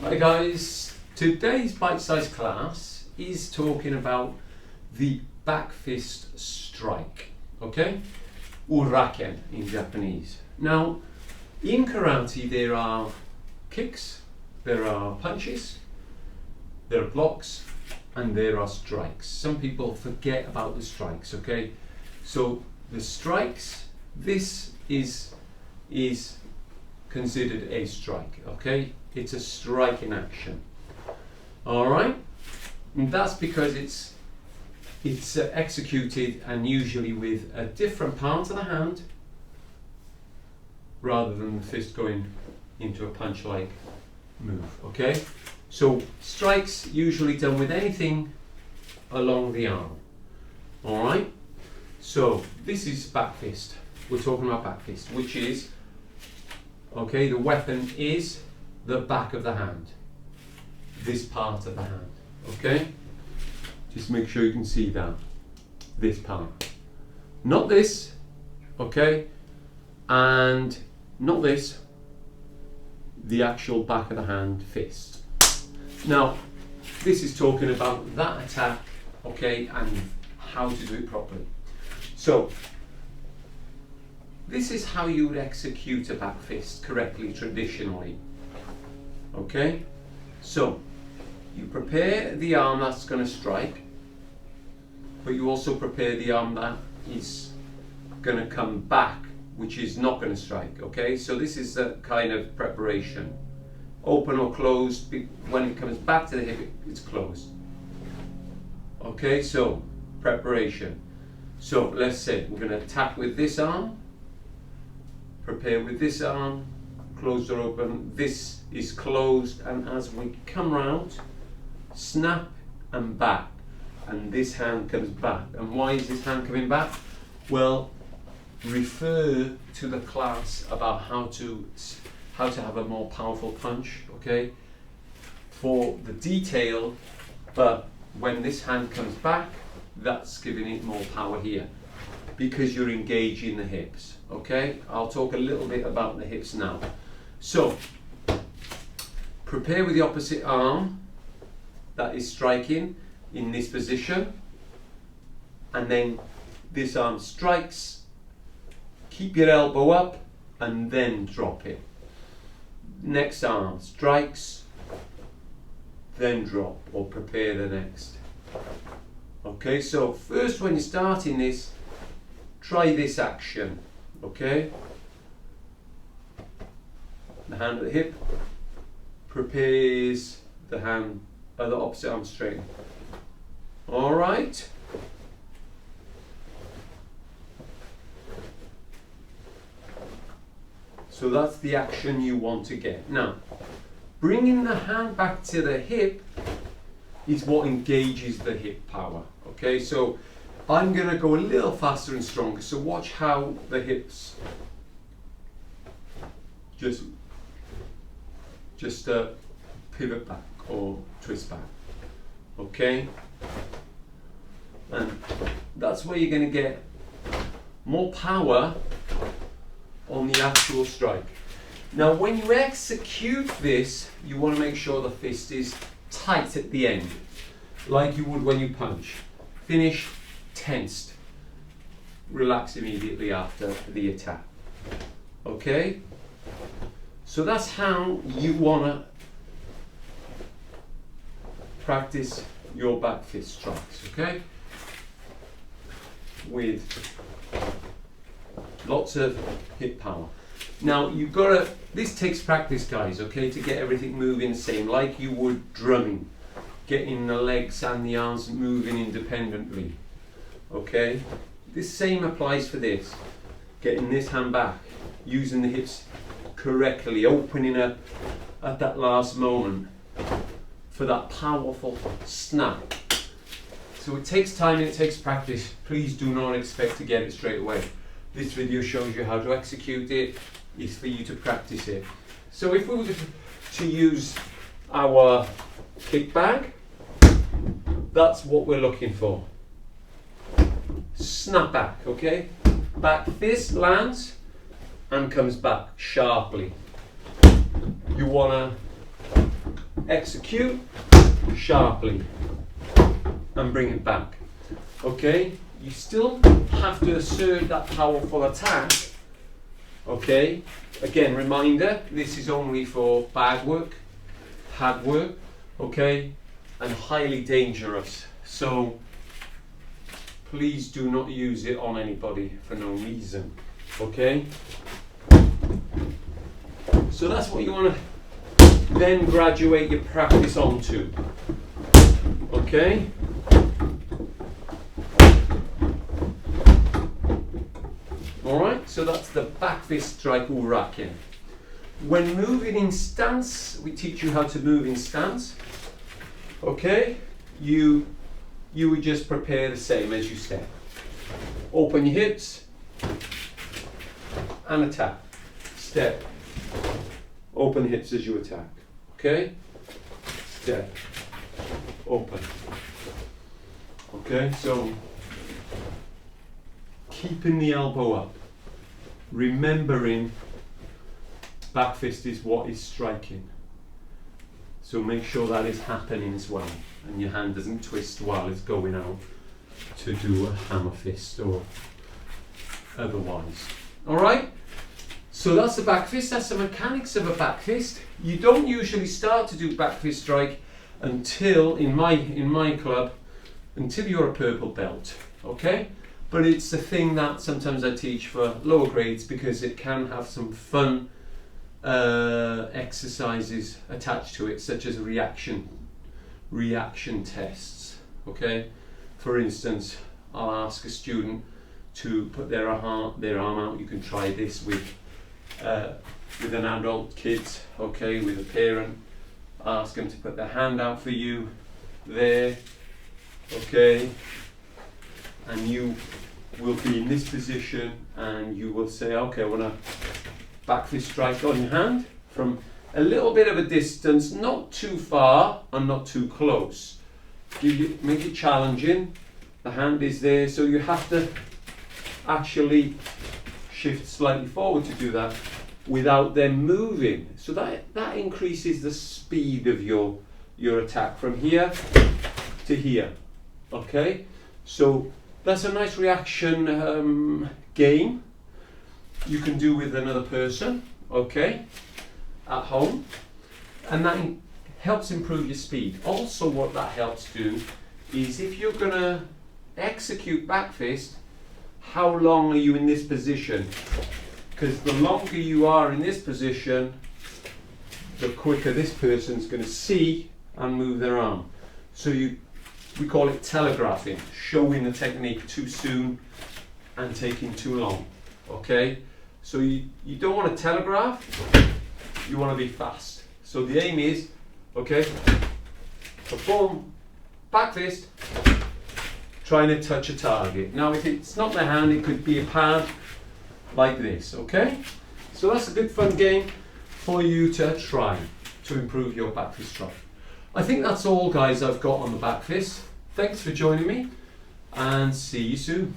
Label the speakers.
Speaker 1: Hi guys, today's bite-sized class is talking about the back fist strike, okay? Uraken in Japanese. Now, in karate there are kicks, there are punches, there are blocks, and there are strikes. Some people forget about the strikes, okay? So the strikes, this is considered a strike, okay? It's a strike in action. All right, and that's because it's executed and usually with a different part of the hand rather than the fist going into a punch-like move. Okay, so strikes usually done with anything along the arm. All right, so this is back fist. We're talking about back fist, which is okay. The weapon is the back of the hand, this part of the hand, okay? Just make sure you can see that, this part. Not this, okay? And not this, the actual back of the hand fist. Now, this is talking about that attack, okay, and how to do it properly. So, this is how you would execute a back fist correctly, traditionally. Okay, so you prepare the arm that's going to strike, but you also prepare the arm that is going to come back, which is not going to strike. Okay, so this is a kind of preparation, open or closed. When it comes back to the hip, it's closed. Okay, so preparation. So let's say we're going to attack with this arm, prepare with this arm, closed or open. This is closed, and as we come round, snap and back, and this hand comes back. And why is this hand coming back? Well, refer to the class about how to have a more powerful punch, okay, for the detail. But when this hand comes back, that's giving it more power here because you're engaging the hips. Okay, I'll talk a little bit about the hips now. So prepare with the opposite arm that is striking in this position, and then this arm strikes, keep your elbow up and then drop it. Next arm strikes, then drop, or prepare the next. Okay, so first when you're starting this, try this action, okay? The hand at the hip prepares the hand, the opposite arm straight. All right. So that's the action you want to get. Now, bringing the hand back to the hip is what engages the hip power. Okay, so I'm going to go a little faster and stronger. So watch how the hips just pivot back or twist back, okay? And that's where you're going to get more power on the actual strike. Now when you execute this, you want to make sure the fist is tight at the end, like you would when you punch. Finish tensed, relax immediately after the attack, okay? So that's how you want to practice your back fist strikes, okay? With lots of hip power. Now you've got to, this takes practice guys, okay, to get everything moving the same, like you would drumming, getting the legs and the arms moving independently, okay? This same applies for this, getting this hand back, using the hips correctly, opening up at that last moment for that powerful snap. So it takes time and it takes practice. Please do not expect to get it straight away. This video shows you how to execute it. It's for you to practice it. So if we were to use our kick bag, that's what we're looking for. Snap back, okay? Back fist lands and comes back sharply. You want to execute sharply and bring it back. Okay, you still have to assert that powerful attack. Okay, again, reminder, this is only for bad work, hard work, okay, and highly dangerous. So please do not use it on anybody for no reason. Okay, so that's what you want to then graduate your practice onto. Okay. Alright, so that's the back fist strike uraken. When moving in stance, we teach you how to move in stance. Okay, you would just prepare the same as you step. Open your hips and attack. Step. Open hips as you attack. Okay? Step. Open. Okay, so keeping the elbow up. Remembering back fist is what is striking. So make sure that is happening as well. And your hand doesn't twist while it's going out to do a hammer fist or otherwise. Alright? So that's the back fist, that's the mechanics of a back fist. You don't usually start to do back fist strike until, in my club, until you're a purple belt. Okay? But it's a thing that sometimes I teach for lower grades because it can have some fun exercises attached to it, such as reaction tests. Okay, for instance, I'll ask a student to put their arm out. You can try this with an adult kid, okay, with a parent. Ask them to put their hand out for you there, okay, and you will be in this position and you will say, okay, I want to back fist strike on your hand from a little bit of a distance, not too far and not too close. Make it challenging. The hand is there, so you have to actually shift slightly forward to do that without them moving. So that increases the speed of your attack from here to here. Okay, so that's a nice reaction game you can do with another person, okay, at home, and that helps improve your speed. Also, what that helps do is if you're going to execute back fist, how long are you in this position? Because the longer you are in this position, the quicker this person's going to see and move their arm. So we call it telegraphing, showing the technique too soon and taking too long. Okay, so you don't want to telegraph, you want to be fast. So the aim is, okay, perform back fist, trying to touch a target. Now if it's not the hand, it could be a pad like this, okay? So that's a good fun game for you to try to improve your back fist strike. I think that's all, guys, I've got on the back fist. Thanks for joining me and see you soon.